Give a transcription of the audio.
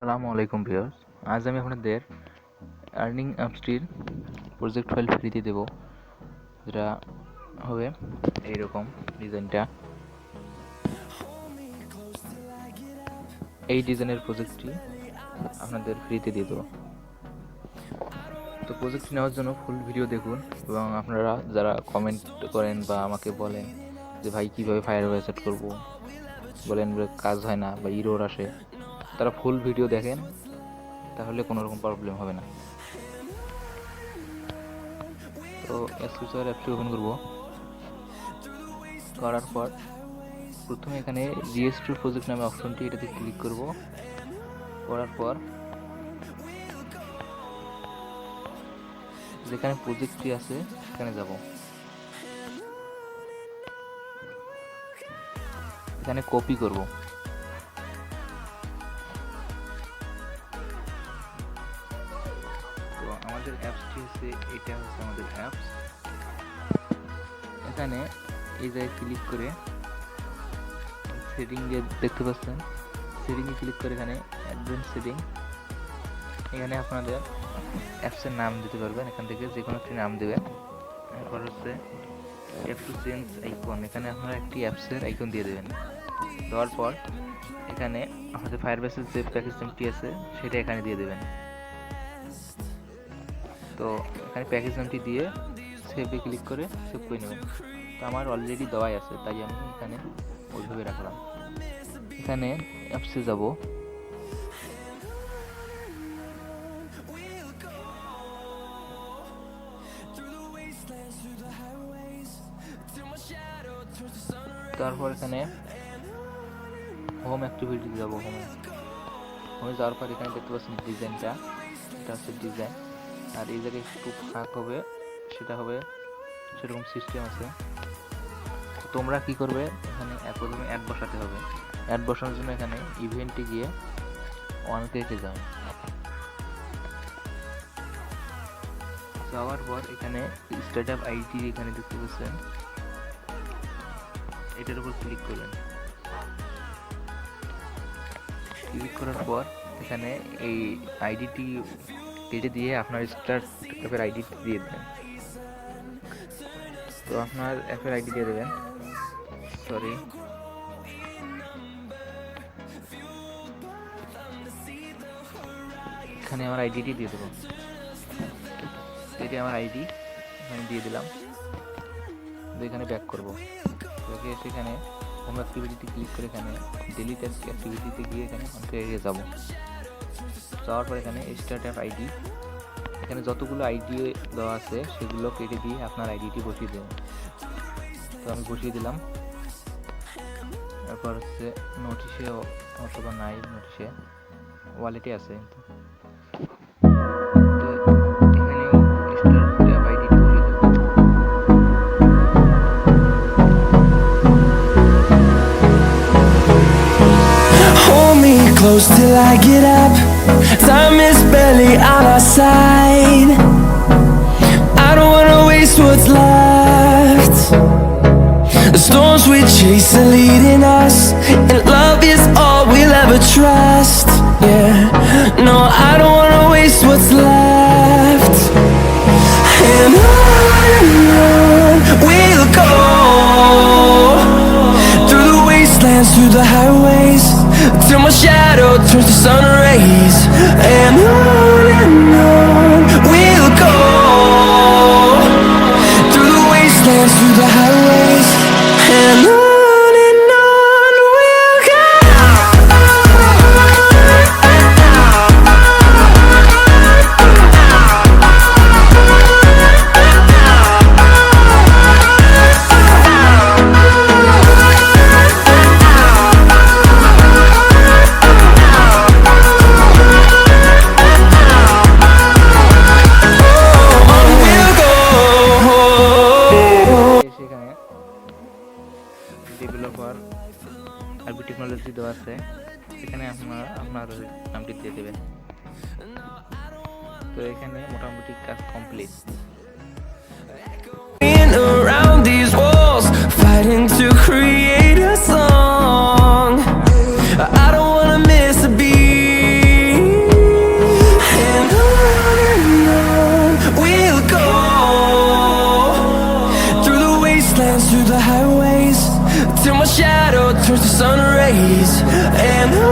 আসসালামু আলাইকুম ভিউয়ার্স। আজ আমি আপনাদের আর্নিং অ্যাপসটির প্রজেক্ট ফাইল ফ্রিতে দেব, যেটা হবে এইরকম ডিজাইনটা। এই ডিজাইনের প্রজেক্টটি আপনাদের ফ্রিতে দিয়ে দেবো। তো প্রজেক্টটি নেওয়ার জন্য ফুল ভিডিও দেখুন, এবং আপনারা যারা কমেন্ট করেন বা আমাকে বলেন যে ভাই কীভাবে ফায়ারওয়াল সেট করবো, বলেন কাজ হয় না বা ইরোর আসে, তারা ফুল ভিডিও দেখেন, তাহলে কোনো রকম প্রবলেম হবে না। তো sketchware অ্যাপটি ওপেন করব। করার পর প্রথমে এখানে GS2 প্রজেক্ট নামে অপশনটি, এটাতে ক্লিক করব। করার পর যেখানে প্রজেক্টটি আছে সেখানে যাব। এখানে কপি করব। তো আমাদের অ্যাপসটি হচ্ছে, এটা হচ্ছে আমাদের অ্যাপস। এখানে এই জায়গায় ক্লিক করে সেটিং যে দেখতে পাচ্ছেন, সেটিংয়ে ক্লিক করে এখানে অ্যাডভান্স সেটিং, এখানে আপনাদের অ্যাপসের নাম দিতে পারবেন। এখান থেকে যে কোনো একটি নাম দেবেন। এরপর হচ্ছে অ্যাপ টু চেঞ্জ আইকন, এখানে আপনারা একটি অ্যাপসের আইকন দিয়ে দেবেন। দেওয়ার পর এখানে আমাদের ফায়ারবেসের যে প্যাকেজ নামটি আছে সেটা এখানে দিয়ে দেবেন। তো এখানে প্যাকেজ নামটি দিয়ে সেভে ক্লিক করে সেভ করে নেবেন। তো আমার অলরেডি দেওয়াই আছে, তাই আমি এখানে ওইভাবে রাখলাম। এখানে অ্যাপসে যাব। তারপর এখানে হোম অ্যাক্টিভিটি যাব। হোমে যাওয়ার পর এখানে দেখতে পাচ্ছেন ডিজাইনটা, এটা হচ্ছে ডিজাইন। আর এই জায়গায় একটু ফাঁক হবে, সেটা হবে সেরকম সিস্টেম আছে। তোমরা কি করবে, এখানে প্রথমে অ্যাড বসাতে হবে। অ্যাড বসানোর জন্য এখানে ইভেন্টে গিয়ে অন ক্লিকে যাও। যাওয়ার পর এখানে স্টার্টআপ আইডি এখানে দেখতে পাচ্ছেন, এটার উপর ক্লিক করবেন। ক্লিক করার পর এখানে এই আইডিটি কেটে দিয়ে আপনার স্টার্টআপের আইডি দিয়ে দেবেন। তো আপনার অ্যাপের আইডি দিয়ে দেবেন। এখানে আমার আইডিটি দিয়ে দেবো। এটি আমার আইডি, এখানে দিয়ে দিলাম। এখানে ব্যাক করবো। সেখানে হোম অ্যাক্টিভিটিতে ক্লিক করে এখানে ডিলিট অ্যাক্টিভিটিতে গিয়ে এখানে এরিয়া যাব। যাওয়ার পর এখানে স্টার্টআপ আইডি, এখানে যতগুলো আইডি দেওয়া আছে সেগুলো কেটে দিয়ে আপনার আইডিটি বসিয়ে দেবেন। তো আমি বসিয়ে দিলাম। তারপর হচ্ছে নোটিশে অথবা নাই, নোটিশে ওয়ালেটে আছে, close till I get up. Time is barely on our side. I don't wanna waste what's left. The storms we chase are leading us, and love is all we'll ever trust. Yeah, no, I don't wanna waste what's left. And on we'll go, through the wastelands, through the highways, till my shadow turns to sun rays. And on we'll go, through the wastelands, through the highways. And on we'll go. Developer আরবি technology দেওয়া আছে, এখানে আপনার নামটি দিয়ে দেবেন। তো এখানে মোটামুটি কাজ complete. Around these walls, fighting to create a song. I don't wanna miss a beat. the highways till my shadow turns to sun rays. And